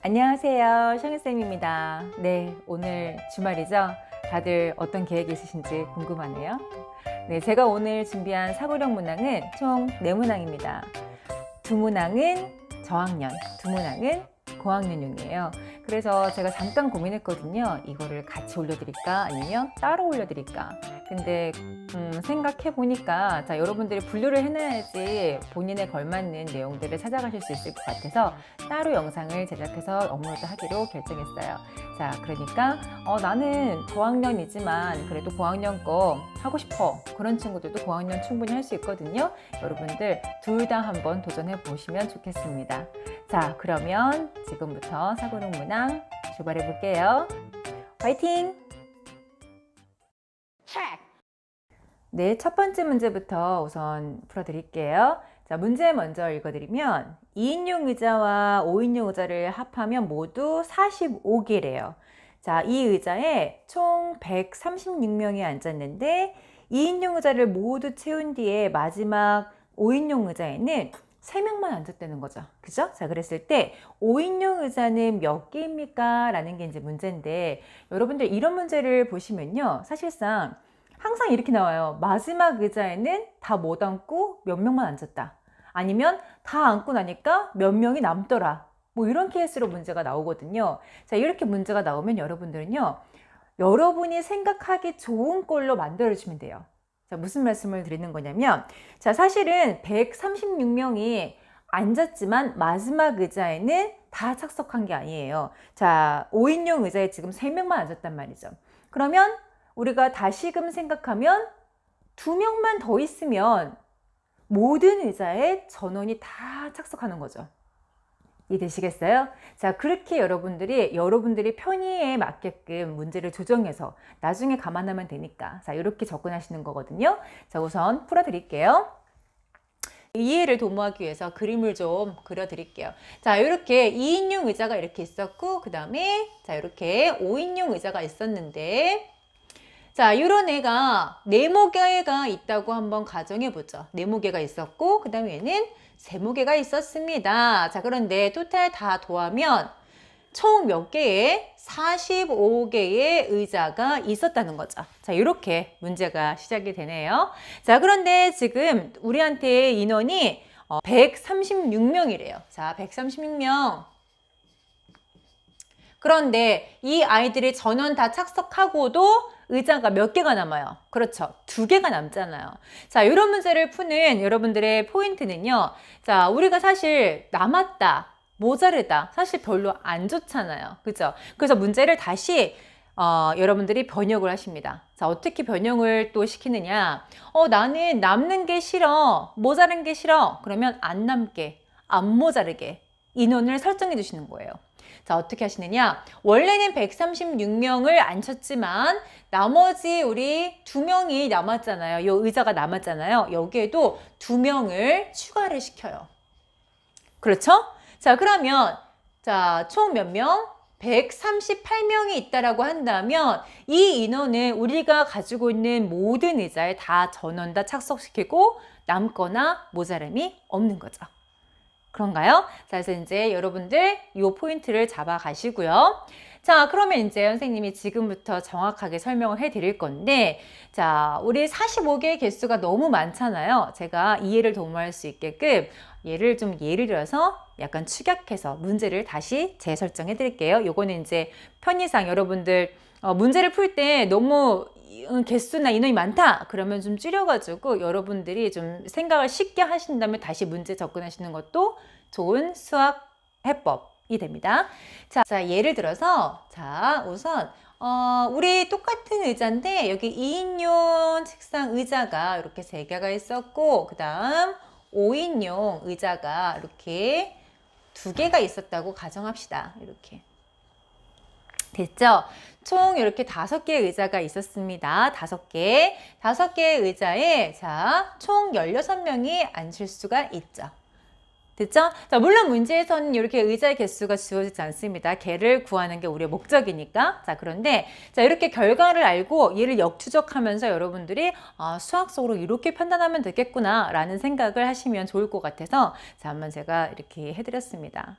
안녕하세요. 샹쌤입니다. 네, 오늘 주말이죠? 다들 어떤 계획이 있으신지 궁금하네요. 네, 제가 오늘 준비한 사고력 문항은 총 4문항입니다. 2문항은 저학년, 2문항은 고학년용이에요. 그래서 제가 잠깐 고민했거든요. 이거를 같이 올려드릴까 아니면 따로 올려드릴까. 근데 생각해 보니까 여러분들이 분류를 해놔야지 본인에 걸맞는 내용들을 찾아가실 수 있을 것 같아서 따로 영상을 제작해서 업로드 하기로 결정했어요. 자, 그러니까 나는 저학년이지만 그래도 고학년 거 하고 싶어. 그런 친구들도 고학년 충분히 할 수 있거든요. 여러분들 둘 다 한번 도전해 보시면 좋겠습니다. 자, 그러면 지금부터 사고력 문항 출발해 볼게요. 화이팅! 네, 첫 번째 문제부터 우선 풀어드릴게요. 자, 문제 먼저 읽어드리면 2인용 의자와 5인용 의자를 합하면 모두 45개래요. 자, 이 의자에 총 136명이 앉았는데 2인용 의자를 모두 채운 뒤에 마지막 5인용 의자에는 3명만 앉았다는 거죠. 그죠? 자, 그랬을 때 5인용 의자는 몇 개입니까? 라는 게 이제 문제인데 여러분들 이런 문제를 보시면요. 사실상 항상 이렇게 나와요. 마지막 의자에는 다 못 앉고 몇 명만 앉았다. 아니면 다 앉고 나니까 몇 명이 남더라. 뭐 이런 케이스로 문제가 나오거든요. 자, 이렇게 문제가 나오면 여러분들은요. 여러분이 생각하기 좋은 걸로 만들어주시면 돼요. 자, 무슨 말씀을 드리는 거냐면, 자, 사실은 136명이 앉았지만 마지막 의자에는 다 착석한 게 아니에요. 자, 5인용 의자에 지금 3명만 앉았단 말이죠. 그러면 우리가 다시금 생각하면 2명만 더 있으면 모든 의자에 전원이 다 착석하는 거죠. 이해되시겠어요? 자, 그렇게 여러분들이 편의에 맞게끔 문제를 조정해서 나중에 감안하면 되니까. 자, 이렇게 접근하시는 거거든요. 자, 우선 풀어드릴게요. 이해를 도모하기 위해서 그림을 좀 그려드릴게요. 자, 이렇게 2인용 의자가 이렇게 있었고, 그 다음에 자, 이렇게 5인용 의자가 있었는데, 자, 이런 애가 4모개가 있다고 한번 가정해보죠. 4모개가 있었고, 그 다음에 얘는 3모개가 있었습니다. 자, 그런데 토탈 다 더하면 총 몇 개의? 45개의 의자가 있었다는 거죠. 자, 이렇게 문제가 시작이 되네요. 자, 그런데 지금 우리한테 인원이 136명이래요. 자, 136명. 그런데 이 아이들이 전원 다 착석하고도 의자가 몇 개가 남아요? 그렇죠. 2개가 남잖아요. 자, 이런 문제를 푸는 여러분들의 포인트는요. 자, 우리가 사실 남았다, 모자르다, 사실 별로 안 좋잖아요. 그죠? 그래서 문제를 다시 여러분들이 번역을 하십니다. 자, 어떻게 번역을 또 시키느냐? 나는 남는 게 싫어, 모자른 게 싫어. 그러면 안 남게, 안 모자르게 인원을 설정해 주시는 거예요. 자, 어떻게 하시느냐? 원래는 136명을 앉혔지만 나머지 우리 2명이 남았잖아요. 이 의자가 남았잖아요. 여기에도 2명을 추가를 시켜요. 그렇죠? 자, 그러면 자, 총 몇 명? 138명이 있다라고 한다면 이 인원은 우리가 가지고 있는 모든 의자에 다 전원 다 착석시키고 남거나 모자람이 없는 거죠. 그런가요? 자, 그래서 이제 여러분들 이 포인트를 잡아 가시고요. 자, 그러면 이제 선생님이 지금부터 정확하게 설명을 해 드릴 건데, 자, 우리 45개의 개수가 너무 많잖아요. 제가 이해를 도모할 수 있게끔 예를 들어서 약간 축약해서 문제를 다시 재설정해 드릴게요. 요거는 이제 편의상 여러분들 문제를 풀 때 너무 개수나 인원이 많다 그러면 좀 줄여가지고 여러분들이 좀 생각을 쉽게 하신 다음에 다시 문제 접근하시는 것도 좋은 수학 해법이 됩니다. 자, 예를 들어서 자, 우선 우리 똑같은 의자인데 여기 2인용 책상 의자가 이렇게 3개가 있었고, 그 다음 5인용 의자가 이렇게 2개가 있었다고 가정합시다. 이렇게 됐죠? 총 이렇게 5개의 의자가 있었습니다. 5개. 5개의 의자에 자, 총 16명이 앉을 수가 있죠. 됐죠? 자, 물론 문제에서는 이렇게 의자의 개수가 주어지지 않습니다. 개를 구하는 게 우리의 목적이니까. 자, 그런데 자, 이렇게 결과를 알고 얘를 역추적하면서 여러분들이 수학적으로 이렇게 판단하면 되겠구나 라는 생각을 하시면 좋을 것 같아서 자, 한번 제가 이렇게 해드렸습니다.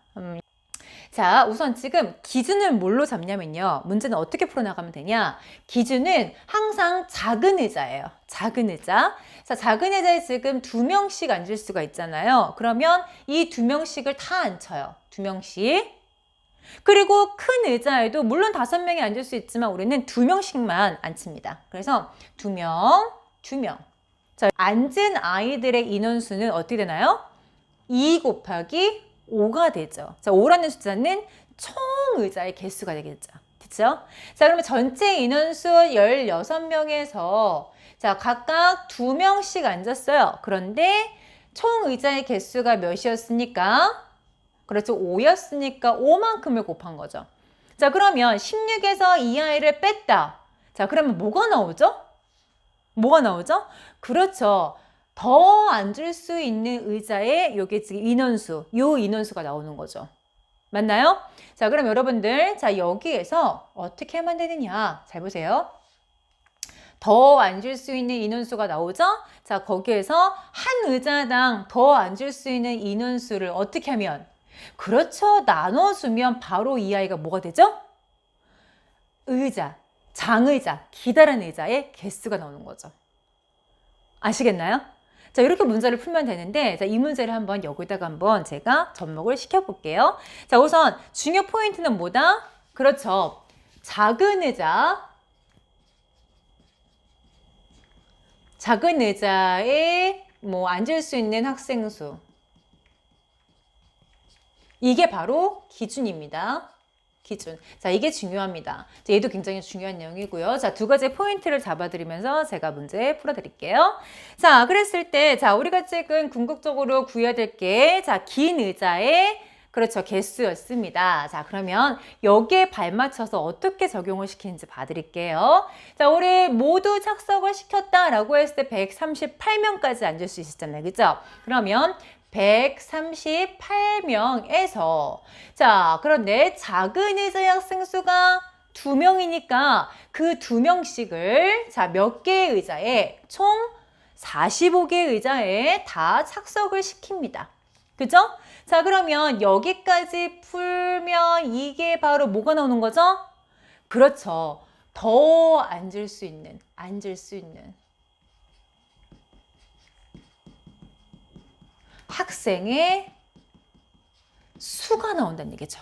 자, 우선 지금 기준을 뭘로 잡냐면요. 문제는 어떻게 풀어나가면 되냐. 기준은 항상 작은 의자예요. 작은 의자. 자, 작은 의자에 지금 2명씩 앉을 수가 있잖아요. 그러면 이 2명씩을 다 앉혀요. 2명씩. 그리고 큰 의자에도 물론 5명이 앉을 수 있지만 우리는 2명씩만 앉힙니다. 그래서 2명, 2명. 자, 앉은 아이들의 인원수는 어떻게 되나요? 2 곱하기 5가 되죠. 자, 5라는 숫자는 총 의자의 개수가 되겠죠. 됐죠? 자, 그러면 전체 인원수 16명에서 자, 각각 2명씩 앉았어요. 그런데 총 의자의 개수가 몇이었습니까? 그렇죠. 5였으니까 5만큼을 곱한 거죠. 자, 그러면 16에서 이 아이를 뺐다. 자, 그러면 뭐가 나오죠? 뭐가 나오죠? 그렇죠. 더 앉을 수 있는 의자의 요게 지금 인원수, 요 인원수가 나오는 거죠. 맞나요? 자, 그럼 여러분들, 자, 여기에서 어떻게 하면 되느냐? 잘 보세요. 더 앉을 수 있는 인원수가 나오죠? 자, 거기에서 한 의자당 더 앉을 수 있는 인원수를 어떻게 하면? 그렇죠. 나눠주면 바로 이 아이가 뭐가 되죠? 의자, 장의자, 기다란 의자의 개수가 나오는 거죠. 아시겠나요? 자, 이렇게 문제를 풀면 되는데, 자, 이 문제를 한번 여기다가 한번 제가 접목을 시켜볼게요. 자, 우선 중요 포인트는 뭐다? 그렇죠. 작은 의자, 작은 의자에 뭐 앉을 수 있는 학생 수. 이게 바로 기준입니다. 기준. 자, 이게 중요합니다. 자, 얘도 굉장히 중요한 내용이고요. 자, 2가지 포인트를 잡아드리면서 제가 문제 풀어드릴게요. 자, 그랬을 때, 자, 우리가 지금 궁극적으로 구해야 될 게, 자, 긴 의자의, 그렇죠, 개수였습니다. 자, 그러면 여기에 발맞춰서 어떻게 적용을 시키는지 봐드릴게요. 자, 우리 모두 착석을 시켰다라고 했을 때 138명까지 앉을 수 있었잖아요. 그죠? 그러면 138명에서 자, 그런데 작은 의자의 학생 수가 2명이니까 그 2명씩을 자, 몇 개의 의자에 총 45개의 의자에 다 착석을 시킵니다. 그죠? 자, 그러면 여기까지 풀면 이게 바로 뭐가 나오는 거죠? 그렇죠. 더 앉을 수 있는 학생의 수가 나온다는 얘기죠.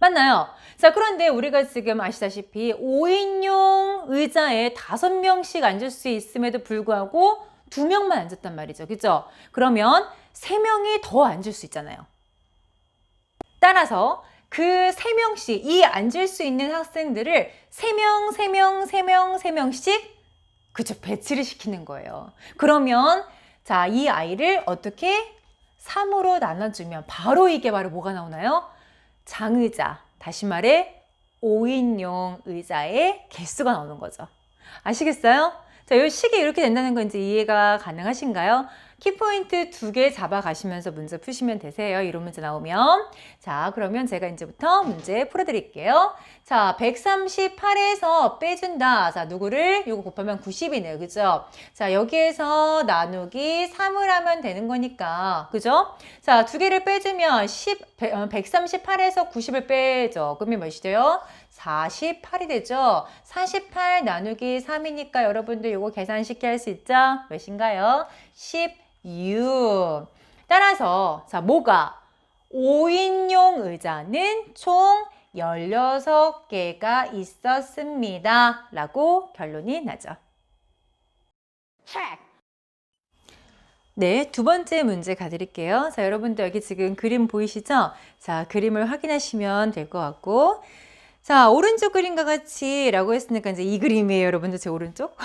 맞나요? 자, 그런데 우리가 지금 아시다시피 5인용 의자에 5명씩 앉을 수 있음에도 불구하고 2명만 앉았단 말이죠. 그죠? 그러면 3명이 더 앉을 수 있잖아요. 따라서 그 3명씩 이 앉을 수 있는 학생들을 3명씩 그쵸, 배치를 시키는 거예요. 그러면 자, 이 아이를 어떻게 3으로 나눠주면 바로 이게 바로 뭐가 나오나요? 장의자, 다시 말해 5인용 의자의 개수가 나오는 거죠. 아시겠어요? 자, 이 식이 이렇게 된다는 건 이제 이해가 가능하신가요? 키포인트 2개 잡아가시면서 문제 푸시면 되세요. 이런 문제 나오면. 자, 그러면 제가 이제부터 문제 풀어드릴게요. 자, 138에서 빼준다. 자, 누구를? 요거 곱하면 90이네요. 그죠? 자, 여기에서 나누기 3을 하면 되는 거니까. 그죠? 자, 2개를 빼주면 138에서 90을 빼죠. 그러면 몇이 돼요? 48이 되죠? 48 나누기 3이니까 여러분들 요거 계산 쉽게 할 수 있죠? 몇인가요? 16. 따라서 자, 뭐가? 5인용 의자는 총 16개가 있었습니다. 라고 결론이 나죠. 네, 2번째 문제 가드릴게요. 자, 여러분들 여기 지금 그림 보이시죠? 자, 그림을 확인하시면 될 것 같고, 자, 오른쪽 그림과 같이 라고 했으니까 이제 이 그림이에요. 여러분들 제 오른쪽.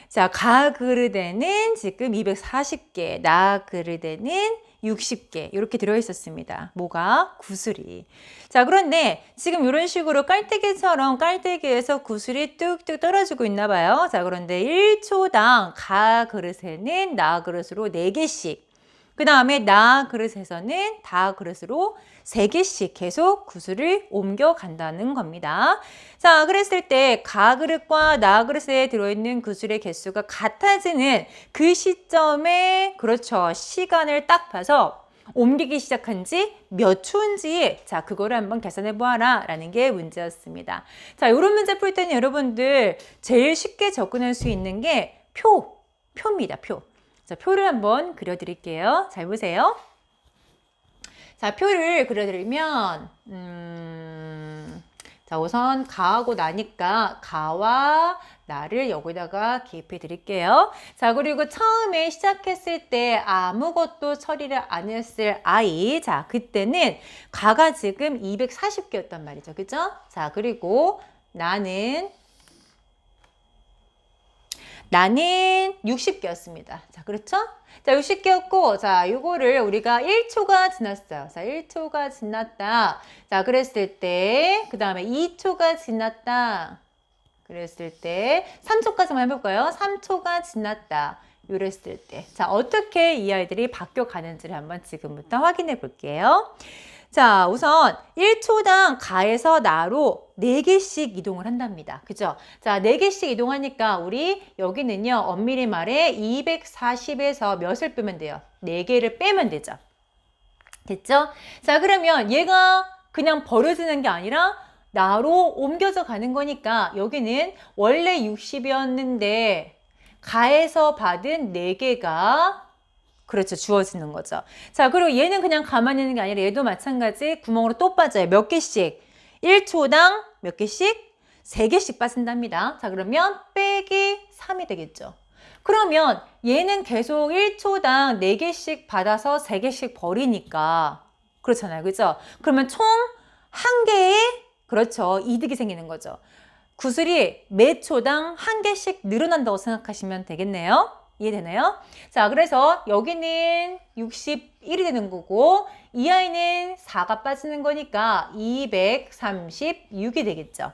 자, 가그르데는 지금 240개, 나그르데는 60개 이렇게 들어있었습니다. 뭐가? 구슬이. 자, 그런데 지금 이런 식으로 깔때기처럼 깔때기에서 구슬이 뚝뚝 떨어지고 있나 봐요. 자, 그런데 1초당 가 그릇에는 나 그릇으로 4개씩, 그 다음에 나 그릇에서는 다 그릇으로 3개씩 계속 구슬을 옮겨간다는 겁니다. 자, 그랬을 때 가 그릇과 나 그릇에 들어있는 구슬의 개수가 같아지는 그 시점에, 그렇죠, 시간을 딱 봐서 옮기기 시작한 지 몇 초인지 자 그거를 한번 계산해 보아라 라는 게 문제였습니다. 자 이런 문제 풀 때는 여러분들 제일 쉽게 접근할 수 있는 게 표입니다. 표. 자 표를 한번 그려 드릴게요. 잘 보세요. 자 표를 그려 드리면 자 우선 가하고 나니까 가와 나를 여기다가 기입해 드릴게요. 자 그리고 처음에 시작했을 때 아무것도 처리를 안 했을 아이 자 그때는 가가 지금 240개였단 말이죠. 그죠? 자 그리고 나는 60개였습니다. 자, 그렇죠? 자, 60개였고, 자, 요거를 우리가 1초가 지났어요. 자, 1초가 지났다. 자, 그랬을 때, 그 다음에 2초가 지났다. 그랬을 때, 3초까지만 해볼까요? 3초가 지났다. 이랬을 때. 자, 어떻게 이 아이들이 바뀌어가는지를 한번 지금부터 확인해 볼게요. 자, 우선 1초당 가에서 나로 4개씩 이동을 한답니다. 그죠? 자, 4개씩 이동하니까 우리 여기는요, 엄밀히 말해 240에서 몇을 빼면 돼요? 4개를 빼면 되죠. 됐죠? 자, 그러면 얘가 그냥 버려지는 게 아니라 나로 옮겨져 가는 거니까 여기는 원래 60이었는데 가에서 받은 4개가 그렇죠. 주어지는 거죠. 자, 그리고 얘는 그냥 가만히 있는 게 아니라 얘도 마찬가지 구멍으로 또 빠져요. 몇 개씩? 1초당 몇 개씩? 3개씩 빠진답니다. 자, 그러면 빼기 3이 되겠죠. 그러면 얘는 계속 1초당 4개씩 받아서 3개씩 버리니까 그렇잖아요. 그죠? 그러면 총 한 개의 그렇죠. 이득이 생기는 거죠. 구슬이 매 초당 한 개씩 늘어난다고 생각하시면 되겠네요. 이해되나요? 자, 그래서 여기는 61이 되는 거고 이 아이는 4가 빠지는 거니까 236이 되겠죠.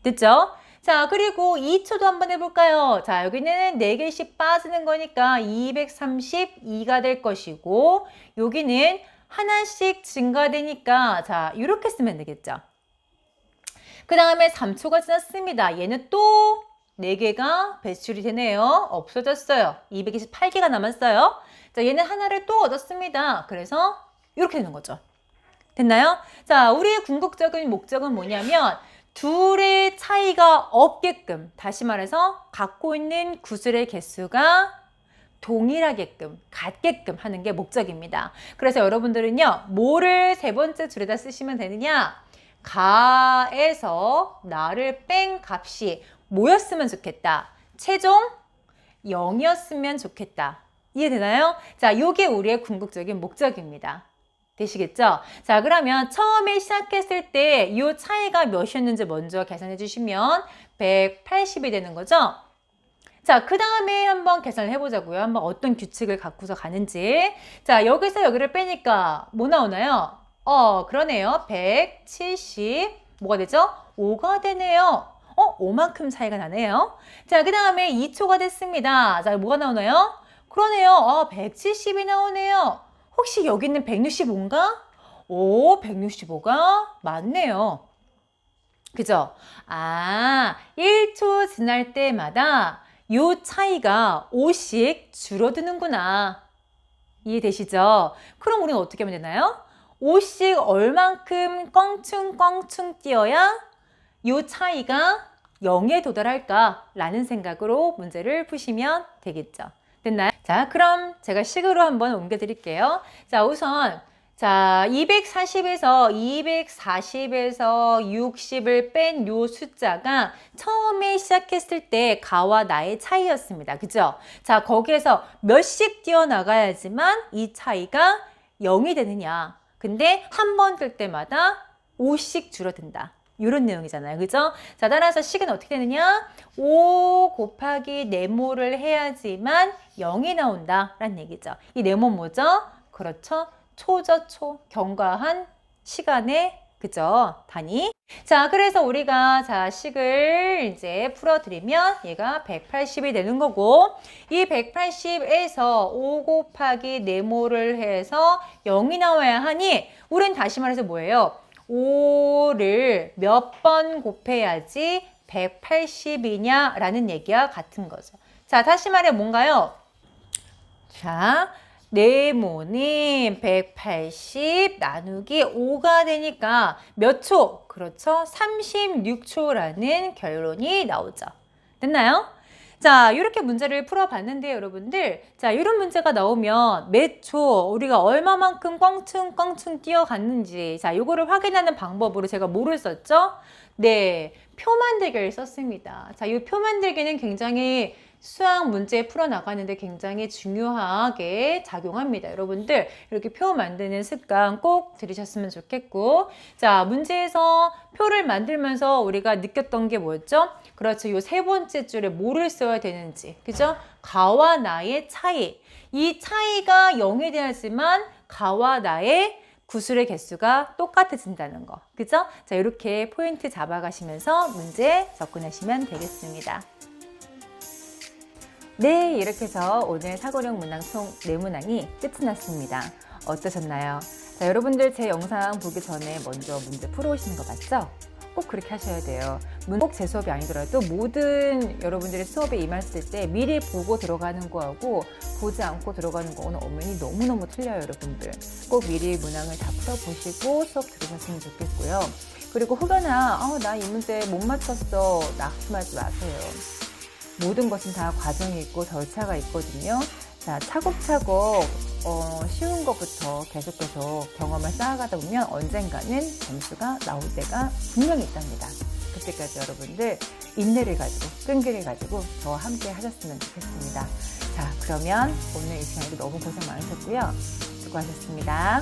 됐죠? 자, 그리고 2초도 한번 해볼까요? 자, 여기는 4개씩 빠지는 거니까 232가 될 것이고 여기는 하나씩 증가되니까 자, 이렇게 쓰면 되겠죠. 그 다음에 3초가 지났습니다. 얘는 또 4개가 배출이 되네요. 없어졌어요. 228개가 남았어요. 자, 얘는 하나를 또 얻었습니다. 그래서 이렇게 되는 거죠. 됐나요? 자, 우리의 궁극적인 목적은 뭐냐면 둘의 차이가 없게끔, 다시 말해서 갖고 있는 구슬의 개수가 동일하게끔, 같게끔 하는 게 목적입니다. 그래서 여러분들은요, 뭐를 세 번째 줄에다 쓰시면 되느냐? 가에서 나를 뺀 값이 뭐였으면 좋겠다? 최종 0이었으면 좋겠다. 이해되나요? 자, 요게 우리의 궁극적인 목적입니다. 되시겠죠? 자, 그러면 처음에 시작했을 때 이 차이가 몇이었는지 먼저 계산해 주시면 180이 되는 거죠? 자, 그 다음에 한번 계산을 해보자고요. 한번 어떤 규칙을 갖고서 가는지. 자, 여기서 여기를 빼니까 뭐 나오나요? 그러네요. 170, 뭐가 되죠? 5가 되네요. 5만큼 차이가 나네요. 자, 그 다음에 2초가 됐습니다. 자, 뭐가 나오나요? 그러네요. 170이 나오네요. 혹시 여기 있는 165인가? 165가 맞네요. 그죠? 1초 지날 때마다 요 차이가 5씩 줄어드는구나. 이해되시죠? 그럼 우리는 어떻게 하면 되나요? 5씩 얼만큼 껑충껑충 뛰어야 요 차이가 0에 도달할까? 라는 생각으로 문제를 푸시면 되겠죠. 됐나요? 자, 그럼 제가 식으로 한번 옮겨 드릴게요. 자, 우선 자, 240에서 60을 뺀 요 숫자가 처음에 시작했을 때 가와 나의 차이였습니다. 그죠? 자, 거기에서 몇씩 뛰어나가야지만 이 차이가 0이 되느냐. 근데 한 번 뜰 때마다 5씩 줄어든다. 이런 내용이잖아요. 그죠? 자, 따라서 식은 어떻게 되느냐? 5 곱하기 네모를 해야지만 0이 나온다. 라는 얘기죠. 이 네모 뭐죠? 그렇죠. 초죠, 초. 경과한 시간의 그죠? 단위. 자, 그래서 우리가 자, 식을 이제 풀어드리면 얘가 180이 되는 거고 이 180에서 5 곱하기 네모를 해서 0이 나와야 하니 우린 다시 말해서 뭐예요? 5를 몇 번 곱해야지 180이냐 라는 얘기와 같은 거죠. 자, 다시 말해 뭔가요? 자, 네모는 180 나누기 5가 되니까 몇 초? 그렇죠. 36초라는 결론이 나오죠. 됐나요? 자, 이렇게 문제를 풀어봤는데요, 여러분들. 자, 이런 문제가 나오면 몇 초, 우리가 얼마만큼 껑충껑충 뛰어갔는지, 자, 요거를 확인하는 방법으로 제가 뭐를 썼죠? 네, 표 만들기를 썼습니다. 자, 이 표 만들기는 굉장히 수학 문제 풀어나가는데 굉장히 중요하게 작용합니다. 여러분들 이렇게 표 만드는 습관 꼭 들이셨으면 좋겠고, 자, 문제에서 표를 만들면서 우리가 느꼈던 게 뭐였죠? 그렇죠. 이 세 번째 줄에 뭐를 써야 되는지, 그죠? 가와 나의 차이. 이 차이가 0이 되었지만 가와 나의 구술의 개수가 똑같아진다는 거. 그죠? 자, 이렇게 포인트 잡아가시면서 문제 접근하시면 되겠습니다. 네, 이렇게 해서 오늘 사고력 문항 총 4문항이 끝이 났습니다. 어떠셨나요? 자, 여러분들 제 영상 보기 전에 먼저 문제 풀어오시는 거 맞죠? 꼭 그렇게 하셔야 돼요. 꼭 제 수업이 아니더라도 모든 여러분들의 수업에 임했을 때 미리 보고 들어가는 거하고 보지 않고 들어가는 거는 엄연히 너무너무 틀려요, 여러분들. 꼭 미리 문항을 다 풀어보시고 수업 들으셨으면 좋겠고요. 그리고 혹여나 나 이 문제 못 맞췄어, 낙심하지 마세요. 모든 것은 다 과정이 있고 절차가 있거든요. 자, 차곡차곡 쉬운 것부터 계속 경험을 쌓아가다 보면 언젠가는 점수가 나올 때가 분명히 있답니다. 그때까지 여러분들 인내를 가지고 끈기를 가지고 저와 함께 하셨으면 좋겠습니다. 자, 그러면 오늘 이 시간에도 너무 고생 많으셨고요. 수고하셨습니다.